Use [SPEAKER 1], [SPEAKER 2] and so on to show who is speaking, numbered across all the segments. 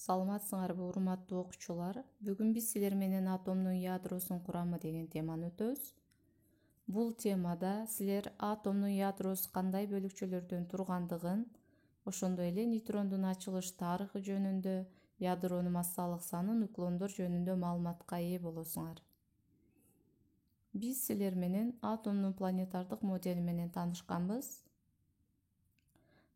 [SPEAKER 1] Саламатсыңарбы урматтуу окуучулар. Бүгүн биз силер менен атомдун ядросунун курамы деген теманы өтөбүз. Бул темада силер атомдун ядросу кандай бөлүкчөлөрдөн тургандыгын, ошондой эле нейтрондун ачылыш тарыхы жөнүндө, ядронун массалык саны, нуклондор жөнүндө маалыматка ээ болосуңар. Биз силер менен атомдун планетардык модели менен таанышканбыз.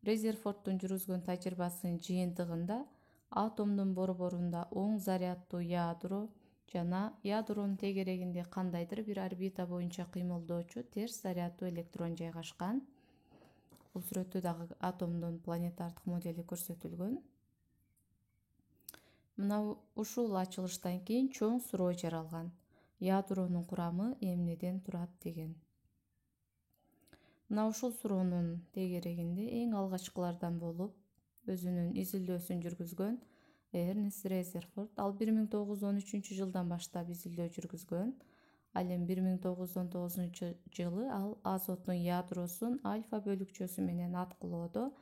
[SPEAKER 1] Резерфордтун жүргүзгөн тажрыйбасынын жыйынтыгында атомдун борборунда оң заряддуу ядро жана ядронун тегерегинде кандайдыр бир орбита боюнча кыймылдоочу терс заряддуу электрон жайгашкан. Бул сүрөттө дагы атомдун планетардык модели көрсөтүлгөн. Мына ушул ачылыштан кийин чоң суроо жаралган. Ядронун курамы эмнеден турат деген. Мына ушул суроонун тегерегинде эң алгачкылардан болуп өзүнүн изилдөөсүн жүргүзгөн Эрнест Резерфорд. Ал 1913 жылдан баштап изилдөө жүргүзгөн. Ал эми 1919 жылы ал азоттун ядросун альфа бөлүкчөсү менен аткылоодо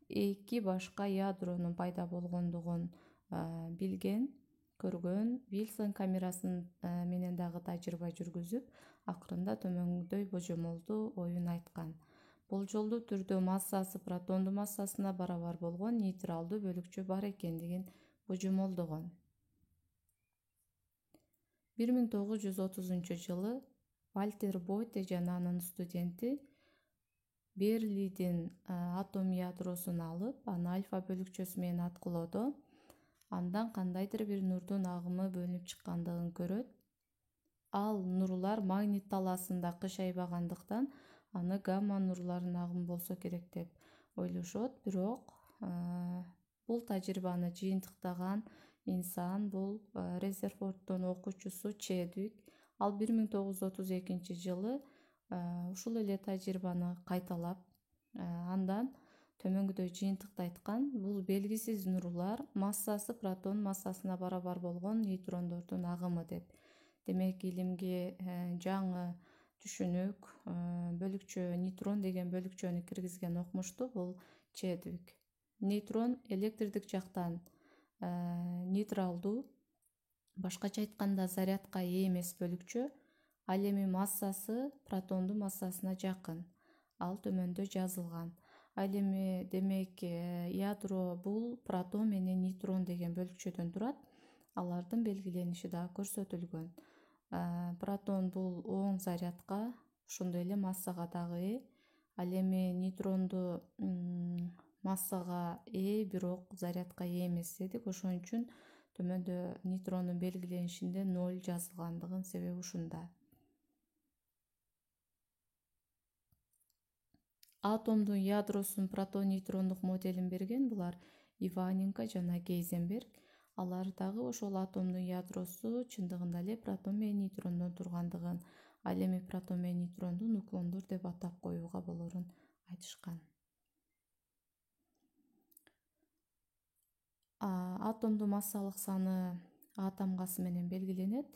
[SPEAKER 1] эки башка ядронун пайда болгондугун билген, көргөн. Вильсон камерасын менен дагы тажрыйба жүргүзүп, акырында төмөндөй божомолдуу оюн айткан. Болжолдуу түрдө массасы протондун массасына барабар болгон нейтралдуу бөлүкчө бар экендигин божомолдогон. 1930 жылы Вальтер Бойте жана анын студенти Берлидин атом ядросун алып, аны альфа бөлүкчөсү менен аткылоодо андан кандайдыр бир нурдун агымы бөлүнүп чыккандыгын көрөт. Ал нурлар магнит талаасында кышайбагандыктан аны гамма нурларынын агымы болсо керек деп ойлошот. Бирок бул тажрыйбаны жыйынтыктаган инсан бул Резерфорддун окуучусу Чедвик. Ал 1932 жылы ушул эле тажрыйбаны кайталап, андан төмөнгүдөй жыйынтыкта айткан. Бул белгисиз нурлар массасы протон массасына барабар болгон нейтрондордун агымы деп. Демек илимге жаңы түшүнүк, бөлүкчө нейтрон деген бөлүкчөнү киргизген окумуштуу бул Чедвик. Нейтрон электрдик жактан нейтралдуу, башкача айтканда зарядка ээ эмес бөлүкчө. Ал эми массасы протондун массасына жакын. Ал төмөндө жазылган. Ал эми демек ядро бул протон менен нейтрон деген бөлүкчөдөн турат. Алардын белгилениши дагы көрсөтүлгөн. Протон бул оң зарядка, ошондой эле массага дагы ээ. Ал эми нейтронду массага ээ, бирок зарядка ээ эмес дедик. Ошон үчүн төмөндө нейтрондун белгиленишинде 0 жазылгандыгынын себеби ушунда. Атомдун ядросунун протон-нейтрондук моделин берген булар Иваненко жана Гейзенберг. Алар дагы ошол атомдун ядросу чындыгында эле протон менен нейтрондон тургандыгын, ал эми протон менен нейтронду нуклондор деп атап коюуга болорун айтышкан. Атомдун массалык саны А тамгасы менен белгиленет.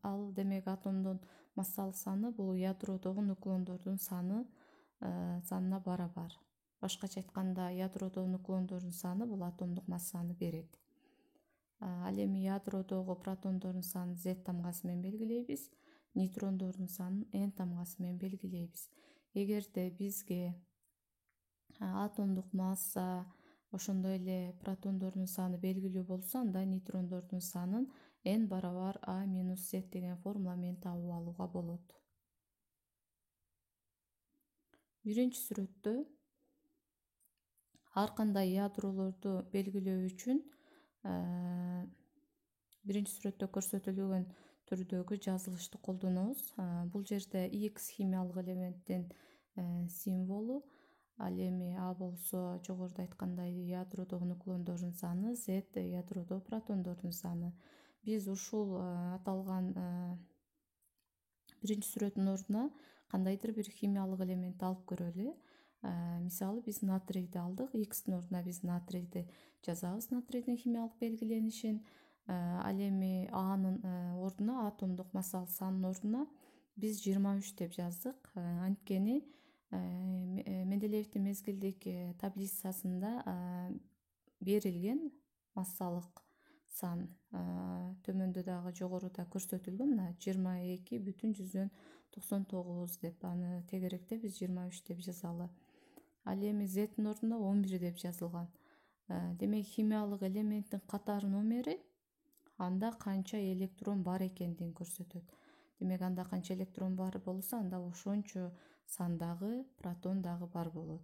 [SPEAKER 1] Ал демек атомдун массалык саны бул ядродогу нуклондордун санына барабар. Башкача айтканда, ядродогу нуклондордун саны бул атомдук массаны берет. Ал эми ядродогу протондордун санын Z тамгасы менен белгилейбиз, нейтрондордун санын N тамгасы менен белгилейбиз. Эгерде бизге атомдук масса, ошондой эле протондордун саны белгилүү болсо, анда нейтрондордун санын N барабар A минус Z деген формула менен табып алууга болот. Биринчи сүрөттө ар кандай ядролорду белгилөө үчүн биринчи сүрөттө көрсөтүлгөн түрдөгү жазылышты колдонобуз. Бул жерде X химиялык элементтин символу, ал эми А болсо жогоруда айткандай ядродогу нуклондордун саны, Z ядродогу протондордун саны. Биз ушул аталган биринчи сүрөттүн ордуна кандайдыр бир химиялык элементти алып көрөлү. Мисалы биз натрийди алдык. X'тин ордуна биз натрийди жазабыз, натрийдин химиялык белгиленишин. Ал эми A'нын ордуна, атомдук массалык санынын ордуна биз 23 деп жаздык. Анткени Менделеевдин мезгилдик таблицасында берилген массалык сан төмөндө дагы жогоруда көрсөтүлгөн, мына 22,99 деп, аны тегеректе биз 23 деп жазалы. Ал эми Z'тин ордуна 11 деп жазылган. Демек химиялык элементтин катар номери анда канча электрон бар экендигин көрсөтөт. Демек анда канча электрон бар болсо, анда ошончо сандагы протон дагы бар болот.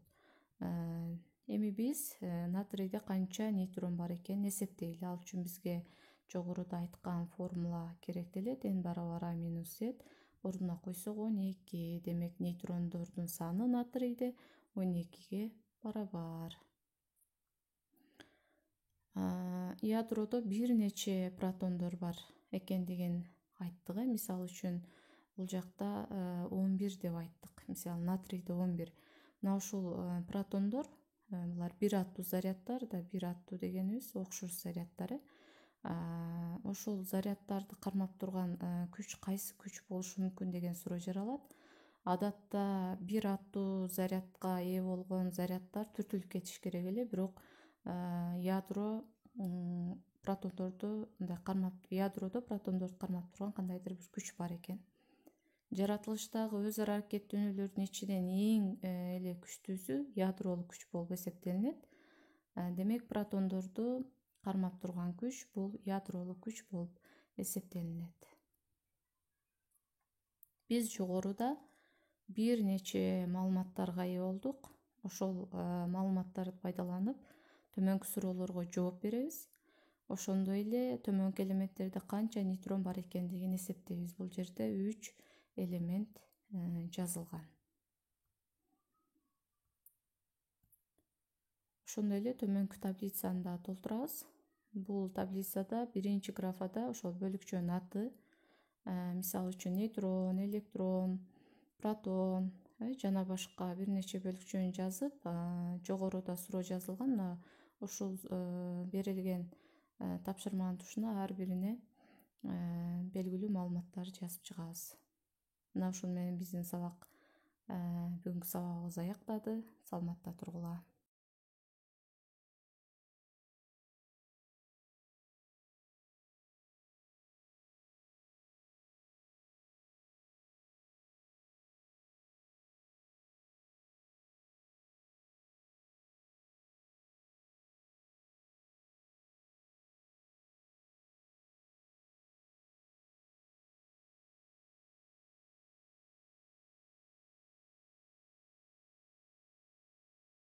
[SPEAKER 1] Эми биз натрийде канча нейтрон бар экенин эсептейли. Ал үчүн бизге жогоруда айткан формула керек делет. N барабар А минус Z ордуна койсок 12. Демек нейтрондордун саны натрийде 12ге барабар. Ядрода бир нече протондор бар экендигин айттык. Мисалы үчүн бул жакта 11 деп айттык. Мисалы натрийде 11. Мына ушул протондор, булар бир аттуу зарядтар да, бир аттуу дегенибиз окшош зарядтар. Ошол зарядтарды кармап турган күч кайсы күч болушу мүмкүн деген суроо жаралат. Адатта бир аттуу зарядка ээ болгон зарядтар түртүлүп кетиш керек эле, бирок ядро протондорду мындай кармап, ядродо протондорду кармап турган кандайдыр бир күч бар экен. Жаратылыштагы өз ара аракеттөнүүлөрдүн ичинен эң эле күчтүүсү ядролук күч болуп эсептелинет. Демек протондорду кармап турган күч бул ядролук күч болуп эсептелинет. Биз жогоруда бир нече маалыматтарга ээ болдук. Ошол маалыматтарды пайдаланып төмөнкү суроолорго жооп беребиз. Ошондой эле төмөнкү элементтерде канча нейтрон бар экендигин эсептейбиз. Бул жерде 3 элемент жазылган. Ошондой эле төмөнкү таблицаны да толтурабыз. Бул таблицада биринчи графада ошол бөлүкчөнүн аты, мисалы үчүн нейтрон, электрон, протон жана башка бир нече бөлүкчөнү жазып, жогоруда суроо жазылган. Мына ушул берилген тапшырманын тушуна ар бирине белгилүү маалыматтарды жазып чыгабыз. Мына ушун менен биздин сабак, бүгүнкү сабагыбыз аяктады. Саламатта тургула.